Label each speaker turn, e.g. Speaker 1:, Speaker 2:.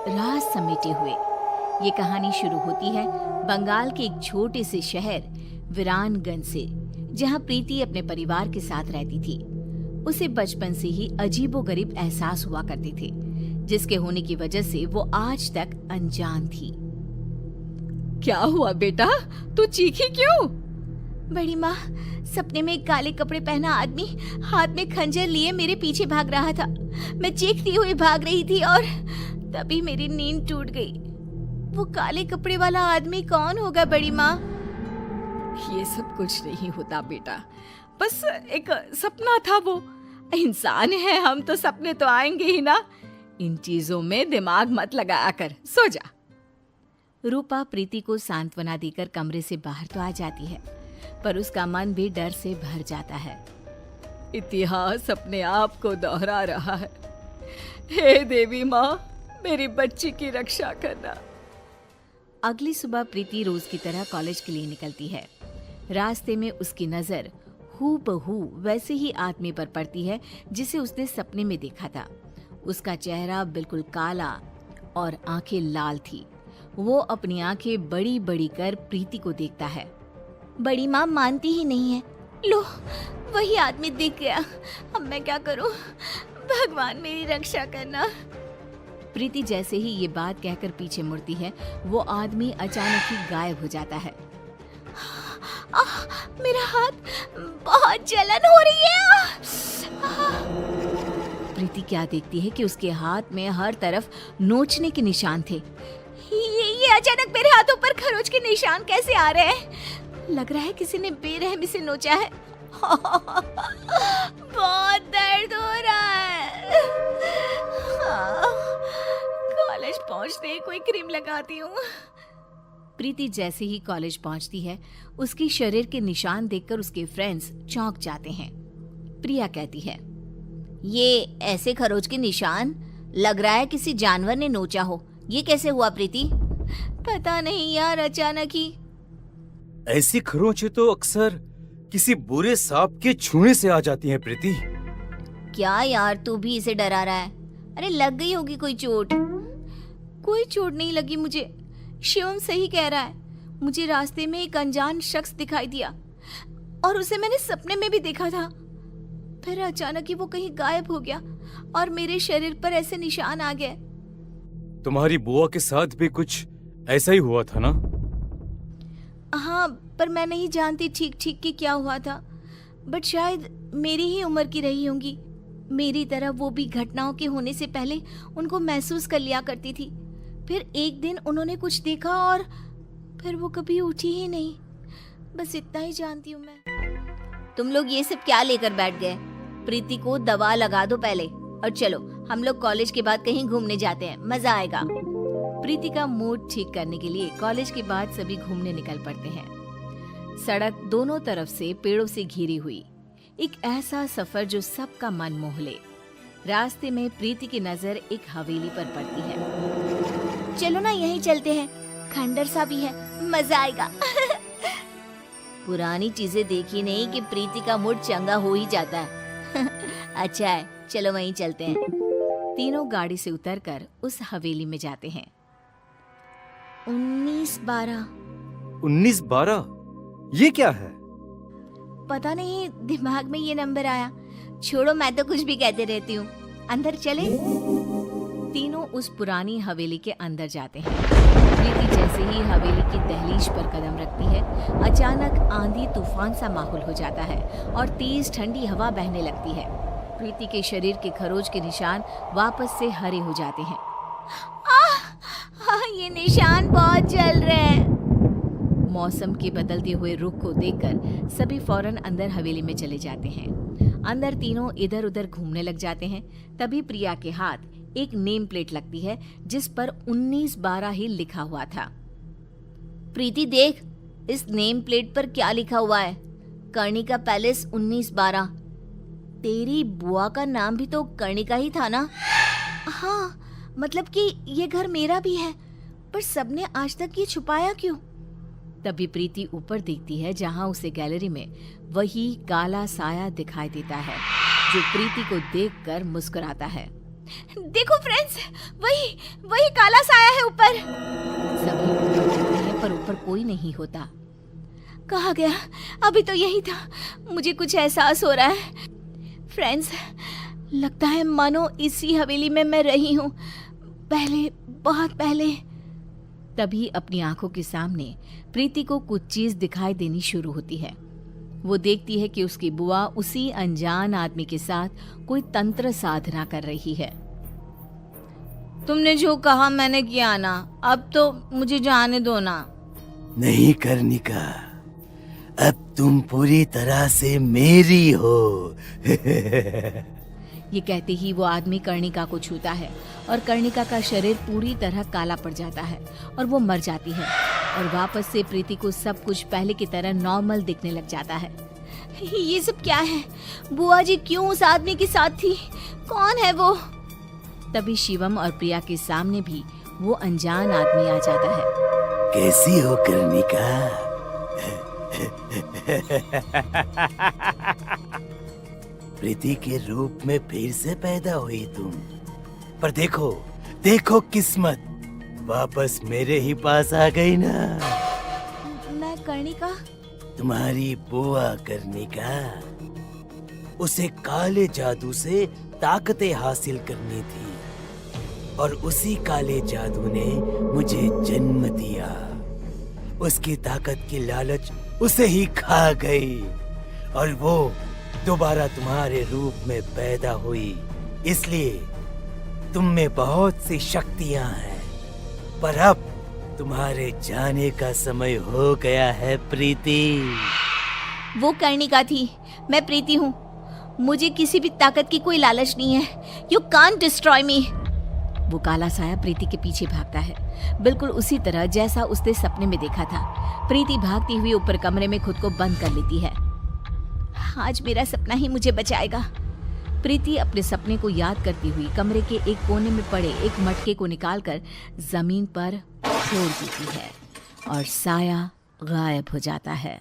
Speaker 1: राज समेटे हुए। ये कहानी शुरू होती है बंगाल के एक छोटे से शहर वीरानगंज से, जहाँ प्रीति अपने परिवार के साथ रहती थी। उसे बचपन से ही अजीबोगरीब एहसास हुआ करते थे, जिसके होने की वजह से वो आज तक अनजान थी।
Speaker 2: क्या हुआ बेटा, तू चीखी क्यों?
Speaker 1: बड़ी माँ, सपने में एक काले कपड़े पहना आदमी हाथ में खंजर लिए मेरे पीछे भाग रहा था। मैं चीखती हुई भाग रही थी और तभी मेरी नींद टूट गई। वो काले कपड़े वाला आदमी कौन होगा बड़ी माँ?
Speaker 2: ये सब कुछ नहीं होता बेटा, बस एक सपना था। वो इंसान है हम, तो सपने तो आएंगे ही ना। इन चीजों में दिमाग मत लगाया कर, सो जा।
Speaker 1: रूपा प्रीति को सांत्वना देकर कमरे से बाहर तो आ जाती है, पर उसका मन भी डर से भर जाता है।
Speaker 2: इतिहास अपने आप को दोहरा रहा है। हे देवी माँ, मेरी बच्ची की रक्षा करना।
Speaker 1: अगली सुबह प्रीति रोज की तरह कॉलेज के लिए निकलती है। रास्ते में उसकी नजर हूबहू वैसे ही आदमी पर पड़ती है जिसे उसने सपने में देखा था। उसका चेहरा बिल्कुल काला और आंखें लाल थी। वो अपनी आंखें बड़ी बड़ी कर प्रीति को देखता है। बड़ी माँ मानती ही नहीं है। लो, वही आदमी दिख गया। अब मैं क्या करूं? भगवान मेरी रक्षा करना। प्रीति जैसे ही ये बात कहकर पीछे मुड़ती है, वो आदमी अचानक ही गायब हो जाता है। मेरा हाथ, बहुत जलन हो रही है। प्रीति क्या देखती है कि उसके हाथ में हर तरफ नोचने के निशान थे। ये अचानक मेरे हाथों पर खरोच के निशान कैसे आ रहे हैं? लग रहा है किसी ने बेरहमी से नोचा है। बहुत दर्द हो रहा है। कॉलेज पहुंचते ही कोई क्रीम लगाती हूँ। प्रीति जैसे ही कॉलेज पहुंचती है, उसकी शरीर के निशान देखकर उसके फ्रेंड्स चौंक जाते हैं। प्रिया कहती है, ये ऐसे खरोच के निशान? लग रहा है किसी जानवर ने नोचा हो। ये कैसे हुआ प्रीति? पता नहीं यार, अचानक ही।
Speaker 3: ऐसी खरोंचें तो अक्सर किसी बुरे सांप के छूने से आ जाती हैं प्रीति।
Speaker 1: क्या यार, तू भी इसे डरा रहा है? अरे लग गई होगी कोई चोट। कोई चोट नहीं लगी मुझे। शिवम सही कह रहा है। मुझे रास्ते में एक अनजान शख्स दिखाई दिया और उसे मैंने सपने में भी देखा था। फिर अचानक ही वो कहीं गायब हो गया और मेरे शरीर पर ऐसे निशान आ गए।
Speaker 3: तुम्हारी बुआ के साथ भी कुछ ऐसा ही हुआ था ना?
Speaker 1: हाँ, पर मैं नहीं जानती ठीक ठीक कि क्या हुआ था। बट शायद मेरी ही उम्र की रही होंगी। मेरी तरह वो भी घटनाओं के होने से पहले उनको महसूस कर लिया करती थी। फिर एक दिन उन्होंने कुछ देखा और फिर वो कभी उठी ही नहीं। बस इतना ही जानती हूँ मैं। तुम लोग ये सब क्या लेकर बैठ गए? प्रीति को दवा लगा दो पहले, और चलो हम लोग कॉलेज के बाद कहीं घूमने जाते हैं, मजा आएगा। प्रीति का मूड ठीक करने के लिए कॉलेज के बाद सभी घूमने निकल पड़ते हैं। सड़क दोनों तरफ से पेड़ों से घिरी हुई, एक ऐसा सफर जो सबका मन मोह ले। रास्ते में प्रीति की नजर एक हवेली पर पड़ती है। चलो ना यहीं चलते हैं, खंडर सा भी है, मजा आएगा। पुरानी चीजें देखी नहीं कि प्रीति का मूड चंगा हो ही जाता है। अच्छा है, चलो वहीं चलते हैं। तीनों गाड़ी से उतरकर उस हवेली में जाते हैं। 1912।
Speaker 3: 1912? ये क्या है?
Speaker 1: पता नहीं, दिमाग में ये नंबर आया। छोड़ो, मैं तो कुछ भी कहते रहती हूँ। अंदर चले। तीनों उस पुरानी हवेली के अंदर जाते हैं। प्रीति जैसे ही हवेली की दहलीज पर कदम रखती है, अचानक आंधी तूफान सा माहौल हो जाता है और तेज ठंडी हवा बहने लगती है। प्रीति के शरीर के खरोच के निशान वापस से हरे हो जाते हैं। ये निशान बहुत जल रहे हैं। मौसम के बदलते हुए रुख को देखकर सभी फौरन अंदर हवेली में चले जाते हैं। अंदर तीनों इधर उधर घूमने लग जाते हैं। तभी प्रिया के हाथ एक नेम प्लेट लगती है जिस पर 1912 ही लिखा हुआ था। प्रीति देख, इस नेम प्लेट पर क्या लिखा हुआ है? कर्णिका पैलेस 1912। तेरी बुआ का नाम भी तो कर्णिका ही था ना? हाँ, मतलब कि ये घर मेरा भी है, पर सबने आज तक ये छुपाया क्यों? तभी प्रीति ऊपर देखती है जहाँ उसे गैलरी में वही काला साया दिखाई देता है जो प्रीति को देखकर मुस्कुराता है। देखो फ्रेंड्स, वही वही काला साया है ऊपर।
Speaker 2: सभी ऊपर देखते हैं पर ऊपर कोई नहीं होता।
Speaker 1: कहाँ गया? अभी तो यही था। मुझे कुछ एहसास हो रहा है फ्रेंड्स, लगता है मानो इसी हवेली में मैं रही हूँ, पहले, बहुत पहले।
Speaker 2: तभी अपनी आंखों के सामने प्रीति को कुछ चीज दिखाई देनी शुरू होती है। वो देखती है कि उसकी बुआ उसी अनजान आदमी के साथ कोई तंत्र साधना कर रही है।
Speaker 1: तुमने जो कहा मैंने किया ना, अब तो मुझे जाने दो ना।
Speaker 3: नहीं कर्णिका, अब तुम पूरी तरह से मेरी हो।
Speaker 2: ये कहते ही वो आदमी कर्णिका को छूता है और कर्णिका का शरीर पूरी तरह काला पड़ जाता है और वो मर जाती है और वापस से प्रीति को सब कुछ पहले की तरह नॉर्मल दिखने लग जाता है।
Speaker 1: ये सब क्या है? बुआ जी क्यों उस आदमी के साथ थी? कौन है वो?
Speaker 2: तभी शिवम और प्रिया के सामने भी वो अनजान आदमी आ जाता है।
Speaker 3: कैसी हो कर्णिका? प्रीति के रूप में फिर से पैदा हुई तुम, पर देखो देखो किस्मत वापस मेरे ही पास आ गई ना।
Speaker 1: मैं कर्णिका?
Speaker 3: तुम्हारी बुआ कर्णिका, उसे काले जादू से ताकतें हासिल करनी थी और उसी काले जादू ने मुझे जन्म दिया। उसकी ताकत की लालच उसे ही खा गई और वो दोबारा तुम्हारे रूप में पैदा हुई। इसलिए तुम में बहुत सी शक्तियां हैं, पर अब तुम्हारे जाने का समय हो गया है प्रीति।
Speaker 1: वो कर्णिका थी, मैं प्रीति हूँ। मुझे किसी भी ताकत की कोई लालच नहीं है। यू कांट डिस्ट्रॉय मी।
Speaker 2: वो काला साया प्रीति के पीछे भागता है, बिल्कुल उसी तरह जैसा उसने सपने में देखा था। प्रीति भागती हुई ऊपर कमरे में खुद को बंद कर लेती है।
Speaker 1: आज मेरा सपना ही मुझे बचाएगा।
Speaker 2: प्रीति अपने सपने को याद करती हुई कमरे के एक कोने में पड़े एक मटके को निकालकर जमीन पर छोड़ देती है और साया गायब हो जाता है।